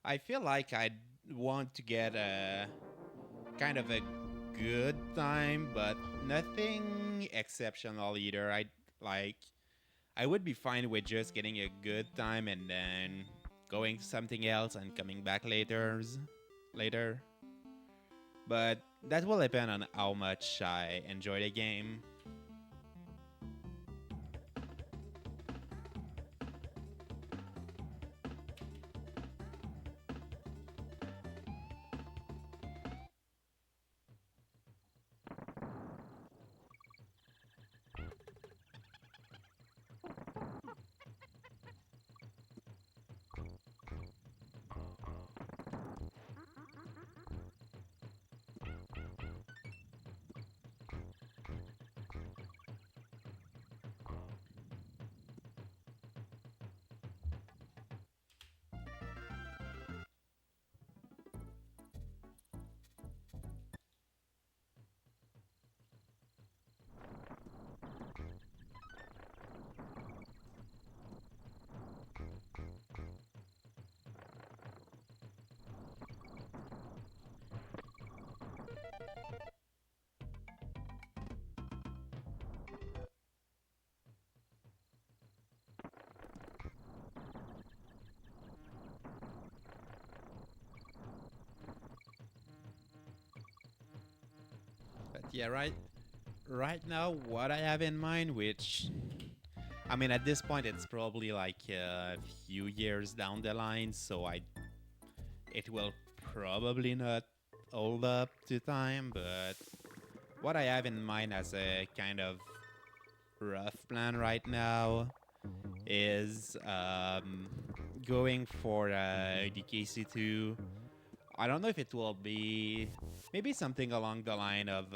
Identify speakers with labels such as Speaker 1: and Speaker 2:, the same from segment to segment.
Speaker 1: I feel like I'd want to get a kind of a good time, but nothing exceptional either. Like I would be fine with just getting a good time and then going to something else and coming back later. But that will depend on how much I enjoy the game. But yeah, right now what I have in mind, which I mean at this point it's probably like a few years down the line, so I it will probably not hold up to time, but what I have in mind as a kind of rough plan right now is going for DKC2. I don't know if it will be maybe something along the line of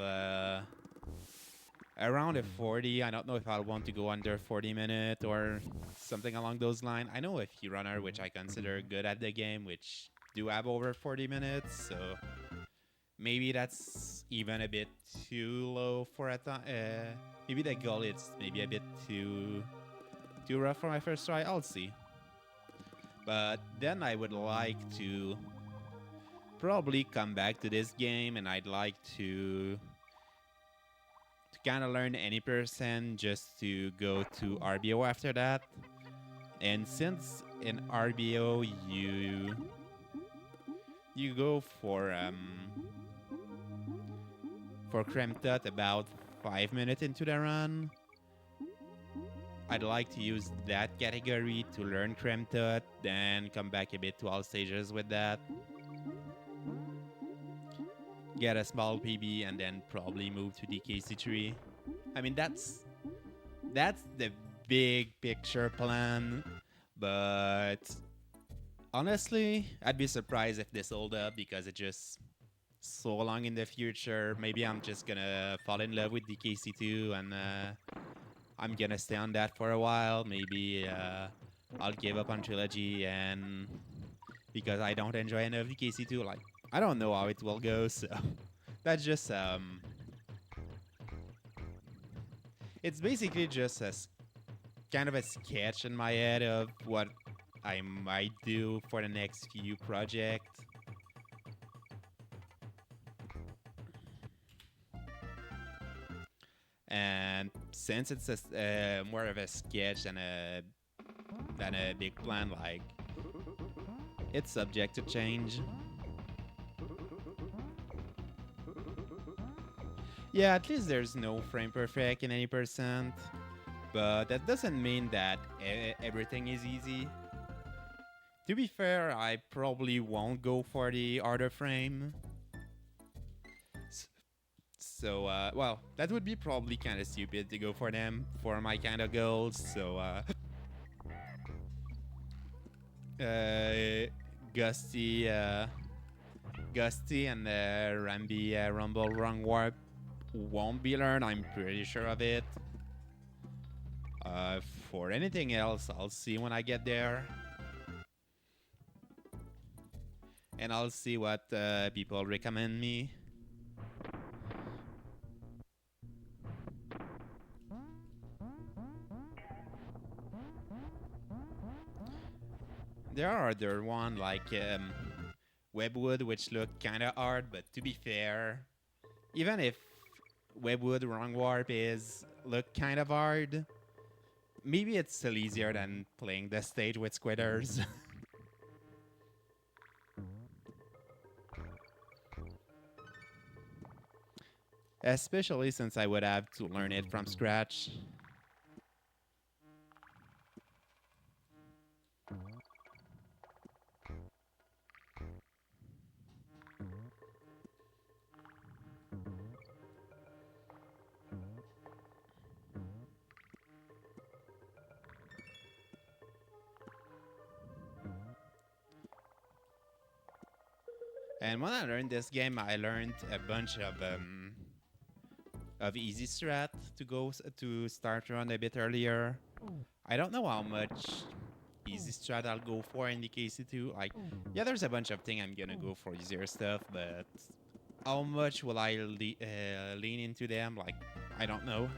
Speaker 1: around a 40. I don't know if I'll want to go under 40 minute or something along those lines. I know a few runner which I consider good at the game which do have over 40 minutes, so maybe that's even a bit too low for a time. Maybe the goal is maybe a bit too rough for my first try. I'll see. But then I would like to probably come back to this game, and I'd like to kind of learn any percent just to go to RBO after that. And since in RBO you go for Kremtot about 5 minutes into the run, I'd like to use that category to learn Kremtot, then come back a bit to all stages with that. Get a small PB and then probably move to DKC3. I mean that's the big picture plan, but honestly, I'd be surprised if this hold up because it just so long in the future. Maybe I'm just gonna fall in love with DKC2 and I'm gonna stay on that for a while. Maybe I'll give up on Trilogy and because I don't enjoy enough DKC2. Like I don't know how it will go, so that's just it's basically just kind of a sketch in my head of what I might do for the next few projects. And since it's more of a sketch than a big plan, like it's subject to change. Yeah, at least there's no frame perfect in any percent, but that doesn't mean that everything is easy. To be fair, I probably won't go for the harder frame. So, well, that would be probably kind of stupid to go for them for my kind of goals. So, uh, Gusty, Gusty and Rambi Rumble Run Warp won't be learned. I'm pretty sure of it. For anything else, I'll see when I get there. And I'll see what people recommend me. there are other one like Webwood, which look kind of hard, but to be fair, even if Webwood Wrong Warp is look kind of hard, maybe it's still easier than playing this stage with squitters. Especially since I would have to learn it from scratch. And when I learned this game, I learned a bunch of easy strat to to start run a bit earlier. I don't know how much easy strat I'll go for in the KC2. Like, yeah, there's a bunch of things I'm gonna go for easier stuff, but how much will I lean into them? Like, I don't know.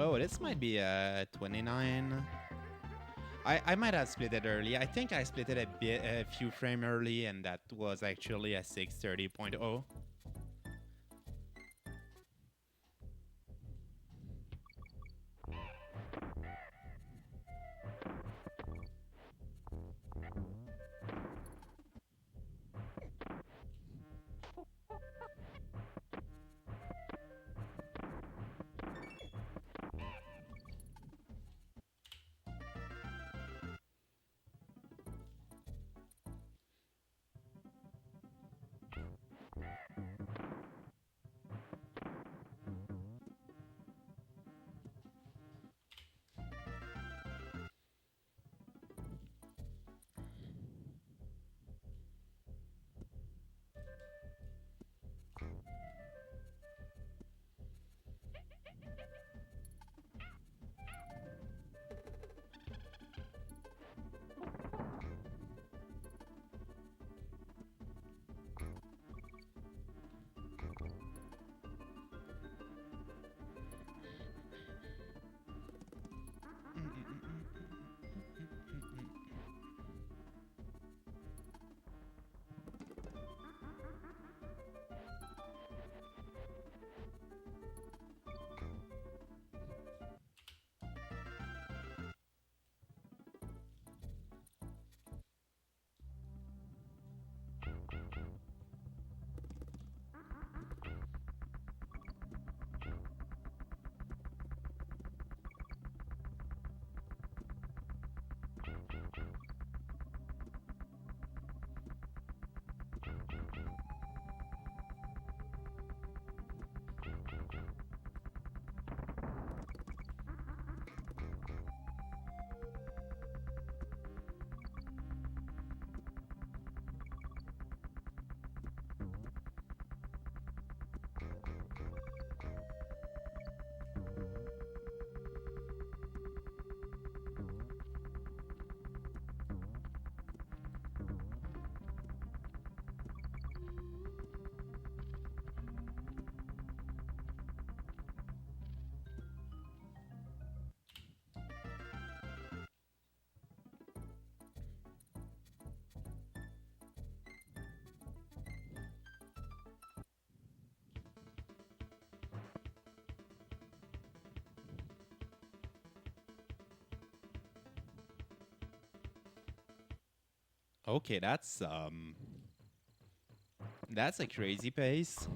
Speaker 1: Oh, this might be a 29. I might have split it early. I think I split it a few frame early, and that was actually a 630.0. Okay, that's a crazy pace.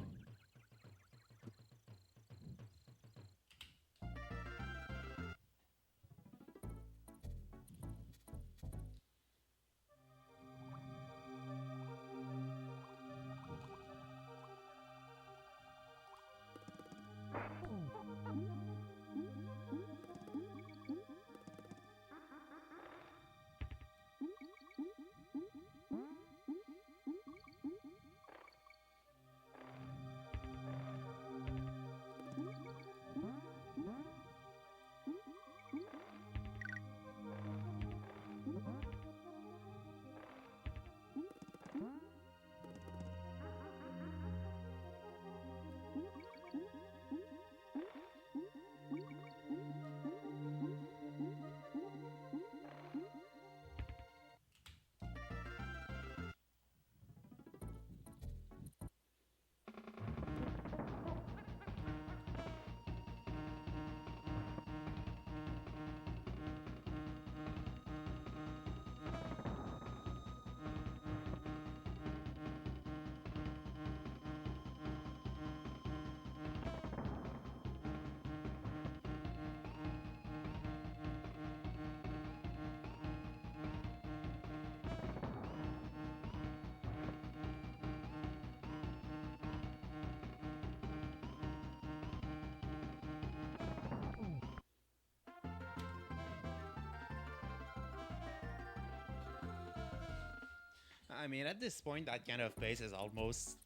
Speaker 1: I mean, at this point, that kind of pace is almost.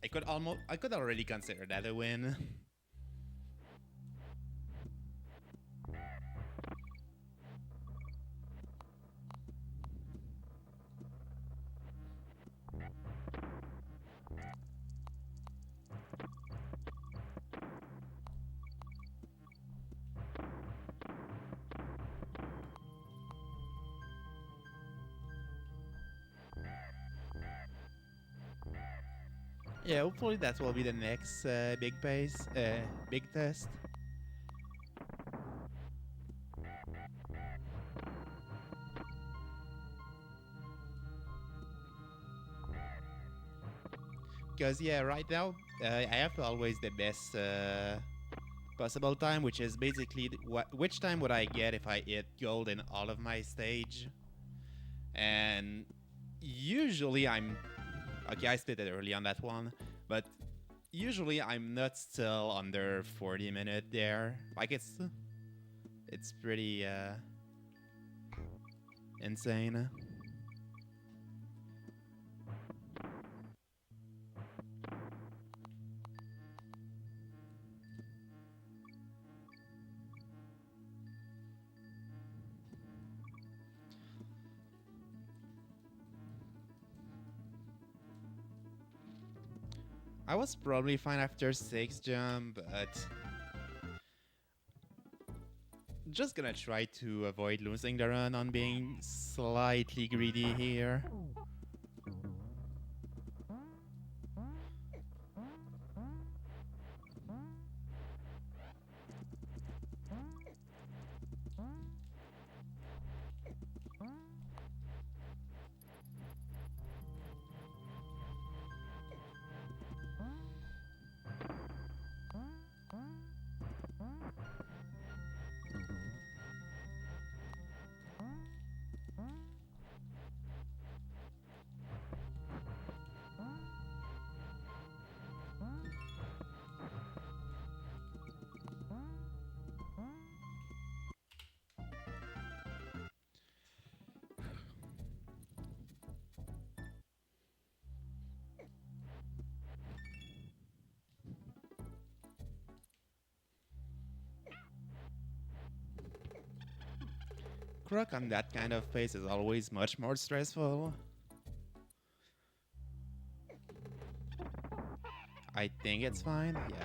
Speaker 1: I could already consider that a win. Yeah, hopefully that will be the next big test. Because yeah, right now I have always the best possible time, which is basically which time would I get if I hit gold in all of my stage, and usually I'm okay. I split it early on that one, but usually I'm not still under 40 minutes there. Like it's pretty insane. I was probably fine after 6 jump, but just gonna try to avoid losing the run on being slightly greedy here. Croc on that kind of pace is always much more stressful. I think it's fine, yeah.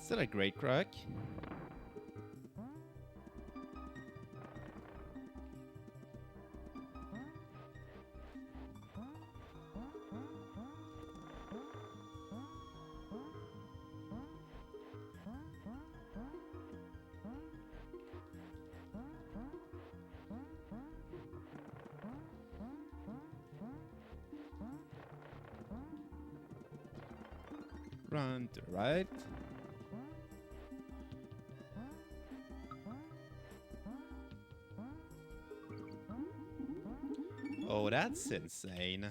Speaker 1: Still a great Croc. Run to the right. Oh, that's insane.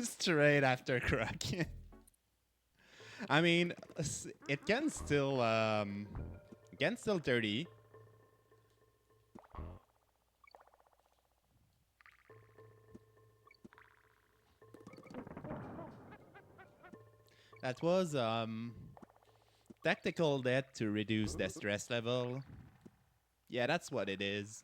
Speaker 1: Straight after Croc. I mean, it can still 30. That was tactical death to reduce the stress level. Yeah, that's what it is.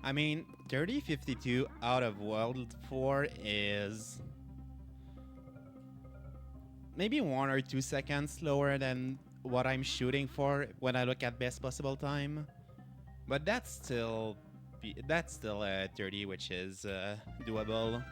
Speaker 1: I mean, 3052 out of World 4 is maybe 1 or 2 seconds slower than what I'm shooting for when I look at best possible time. But that's still 30, which is doable.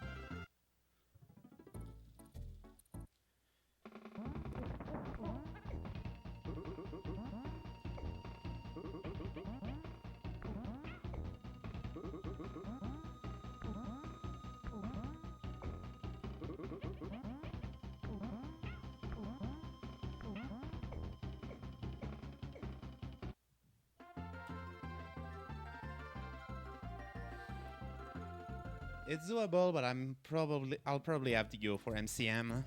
Speaker 1: It's doable, but I'll probably have to go for MCM.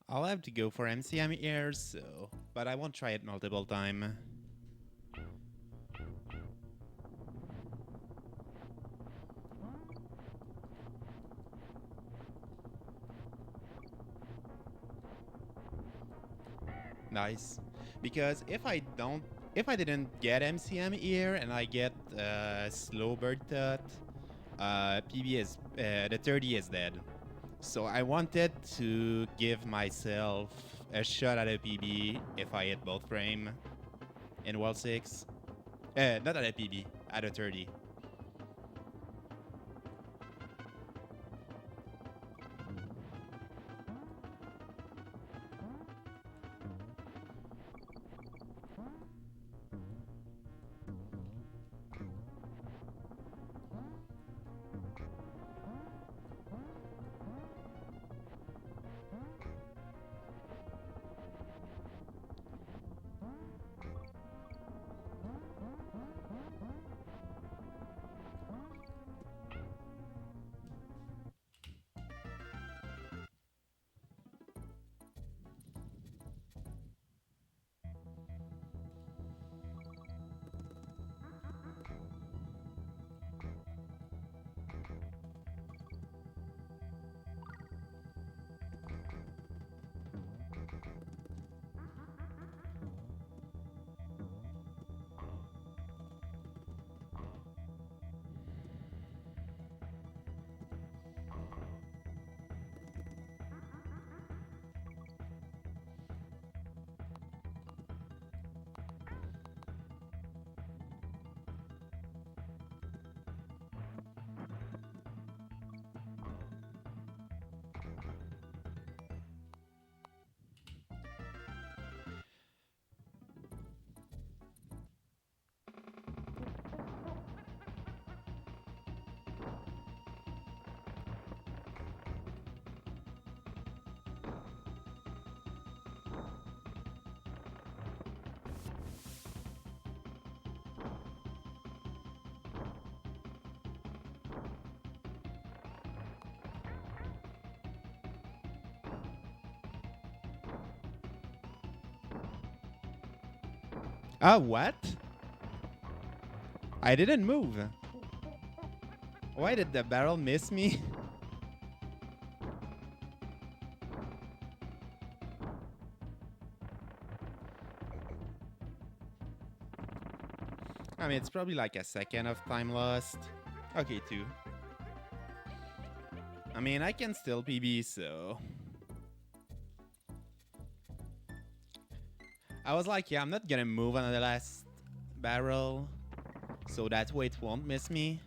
Speaker 1: I'll have to go for MCM here, so but I won't try it multiple time. Nice. Because if I didn't get MCM here and I get slow bird thought, PB is the 30 is dead. So I wanted to give myself a shot at a PB if I hit both frame in World 6. Not at a PB, at a 30. What? I didn't move. Why did the barrel miss me? I mean, it's probably like a second of time lost. Okay, two. I mean, I can still PB, so... I was like, yeah, I'm not gonna move on the last barrel, so that way it won't miss me.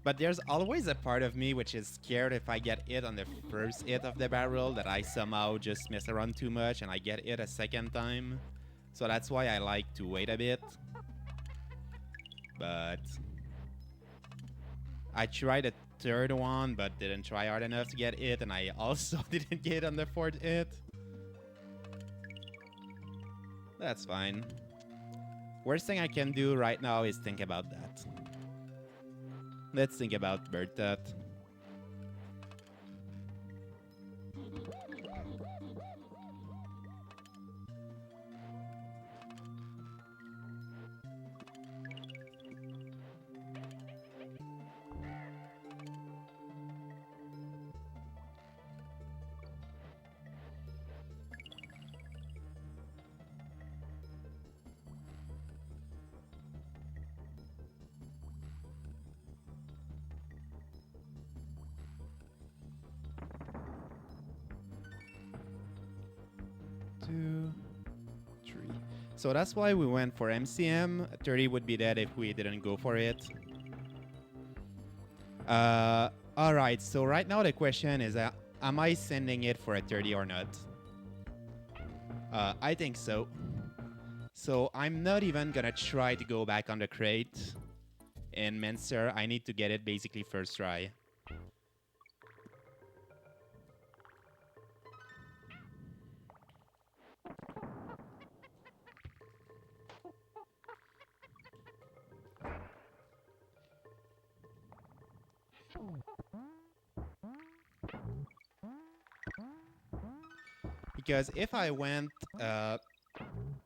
Speaker 1: But there's always a part of me which is scared if I get hit on the first hit of the barrel that I somehow just mess around too much and I get hit a second time. So that's why I like to wait a bit. But I tried a third one but didn't try hard enough to get it, and I also didn't get on the fourth hit. That's fine. Worst thing I can do right now is think about that. Let's think about bird thought. Two, three. So that's why we went for MCM. 30 would be dead if we didn't go for it. Alright, so right now the question is, am I sending it for a 30 or not? I think so. So I'm not even gonna try to go back on the crate. In Menser, I need to get it basically first try. Because if I went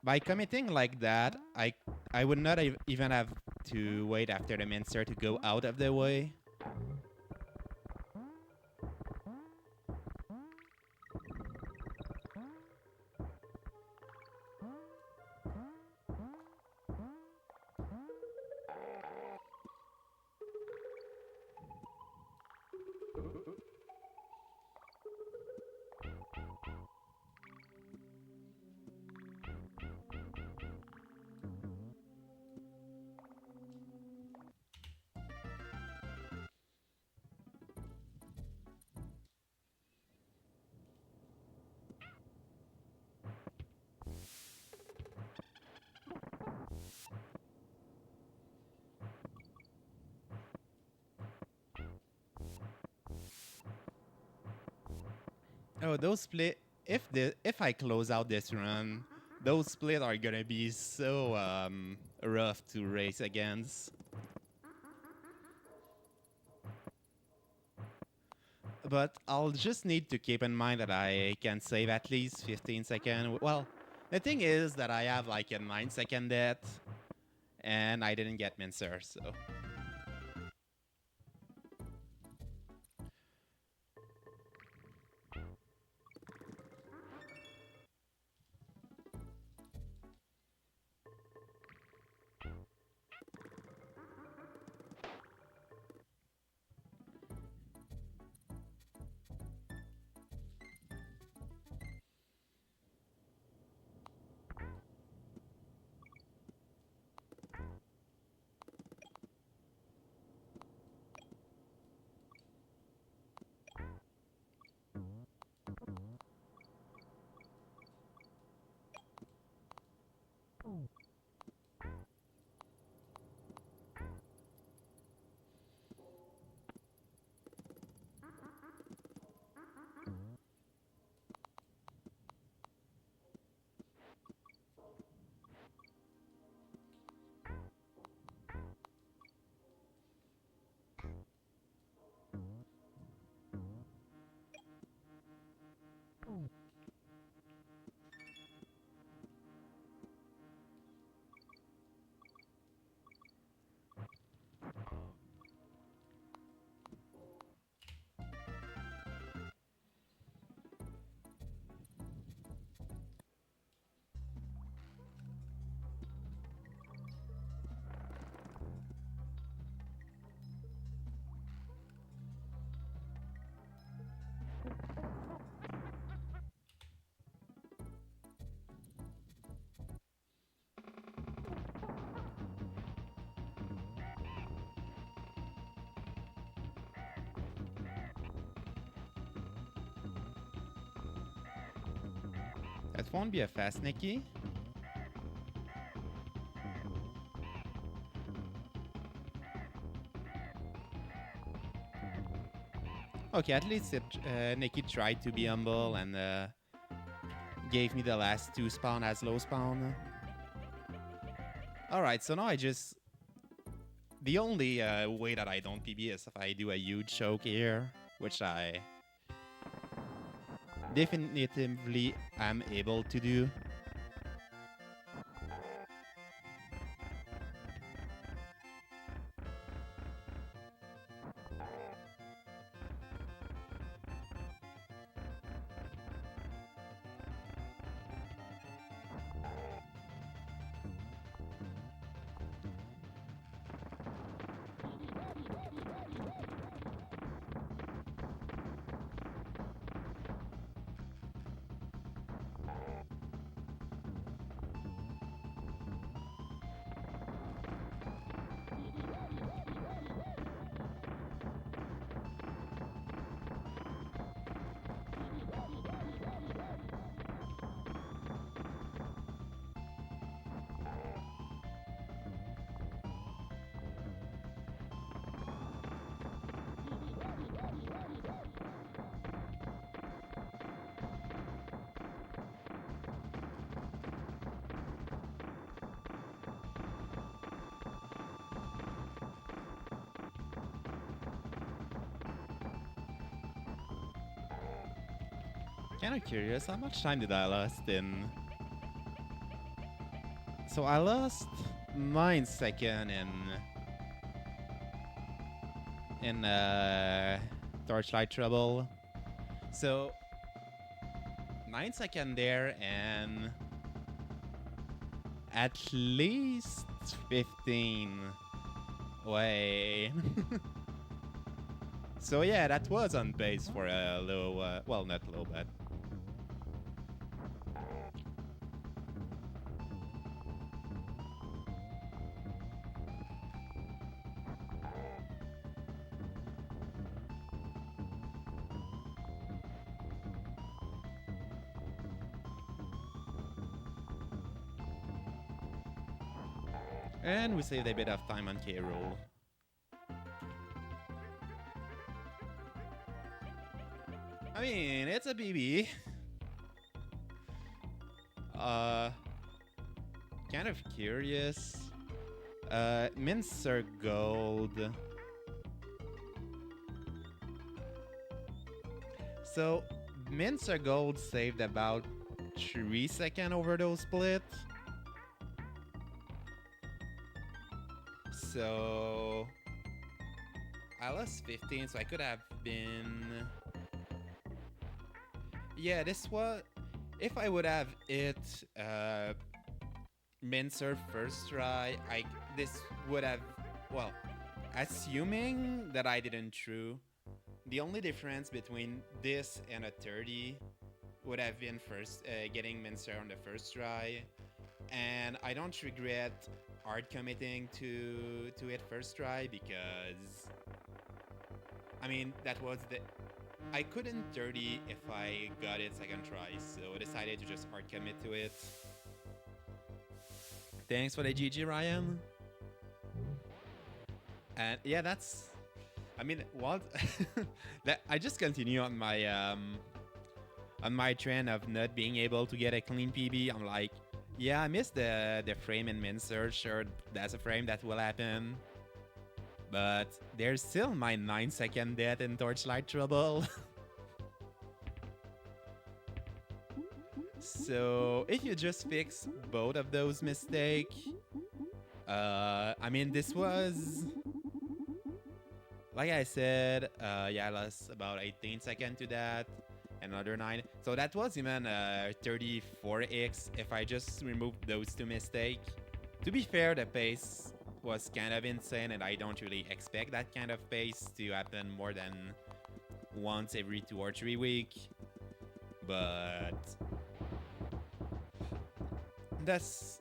Speaker 1: by committing like that, I would not even have to wait after the Mincer to go out of the way. Oh, those split. If I close out this run, those split are gonna be so rough to race against. But I'll just need to keep in mind that I can save at least 15 seconds. Well, the thing is that I have like a 9-second death, and I didn't get Mincer, so. It won't be a fast Nikki. Okay, at least Nikki tried to be humble and gave me the last 2 spawn as low spawn. Alright, so now I just... The only way that I don't PB is if I do a huge choke here, which I definitively am able to do. Kind of curious, how much time did I lost in? So I lost 9 seconds in Torchlight Trouble. So 9 seconds there and at least 15. Wait. So yeah, that was on pace for a low, well, not low, but and we saved a bit of time on K-Roll. I mean, it's a BB. Kind of curious. Mincer Gold. So, Mincer Gold saved about 3 seconds overdose split. So I lost 15, so I could have been... Yeah, this was... If I would have hit Mincer first try, this would have... Well, assuming that I didn't true, the only difference between this and a 30 would have been getting Mincer on the first try. And I don't regret hard committing to it first try because I mean that was the I couldn't 30 if I got it second try, so I decided to just hard commit to it. Thanks for the GG, Ryan. And yeah, that's I mean what that I just continue on my trend of not being able to get a clean PB. I'm like, yeah, I missed the frame in Mincer. Sure, that's a frame that will happen. But there's still my 9-second death in Torchlight Trouble. So if you just fix both of those mistakes, I mean, this was... Like I said, yeah, I lost about 18 seconds to that. Another 9. So that was even 34x if I just removed those 2 mistakes. To be fair, the pace was kind of insane and I don't really expect that kind of pace to happen more than once every 2 or 3 weeks. But that's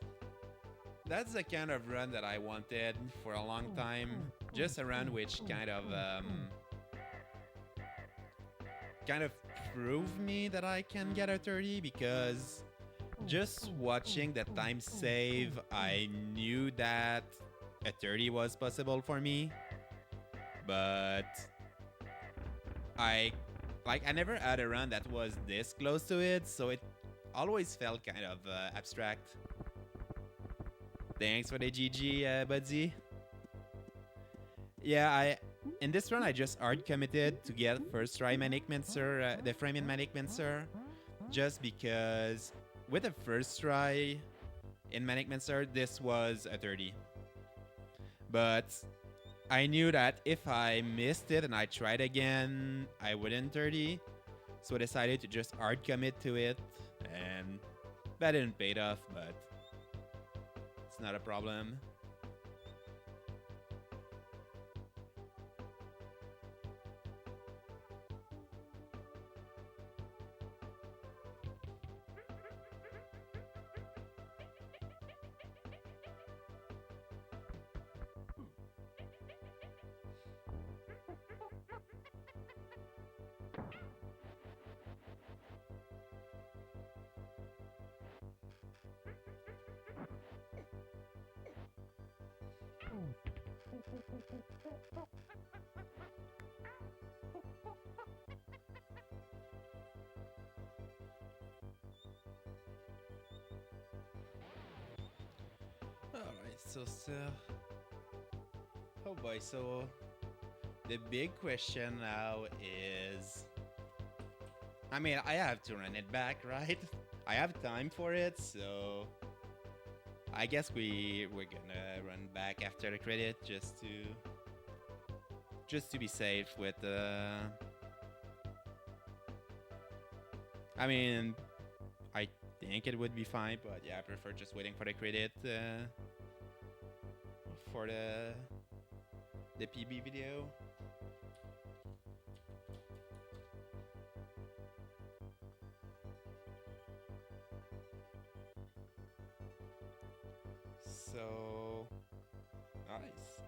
Speaker 1: the kind of run that I wanted for a long time. Just a run which kind of prove me that I can get a 30 because just watching the time save, I knew that a 30 was possible for me, but I I never had a run that was this close to it, so it always felt kind of abstract. Thanks for the GG, Budsy. Yeah, I in this run I just hard committed to get first try Manic Mincer, the frame in Manic Mincer, just because with the first try in Manic Mincer this was a 30. But I knew that if I missed it and I tried again, I wouldn't 30. So I decided to just hard commit to it, and that didn't pay off, but it's not a problem. Alright, so oh boy, so the big question now is, I mean, I have to run it back, right? I have time for it, so I guess we're gonna run back after the credit just to be safe with I mean, I think it would be fine, but yeah, I prefer just waiting for the credit for the PB video. So nice.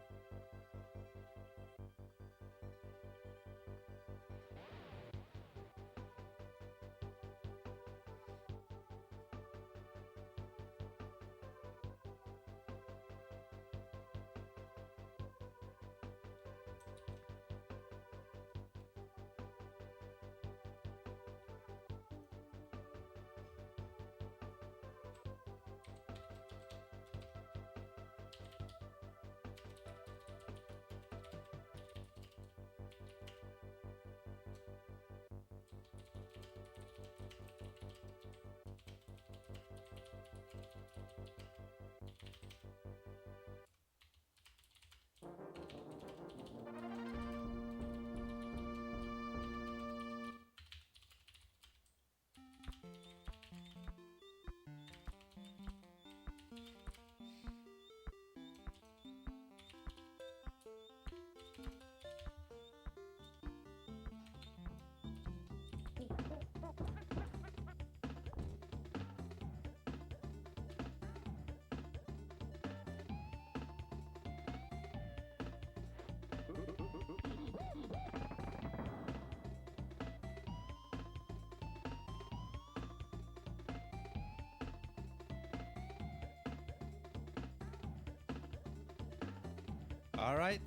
Speaker 1: All right.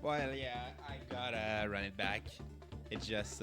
Speaker 1: Well, yeah, I gotta run it back. It's just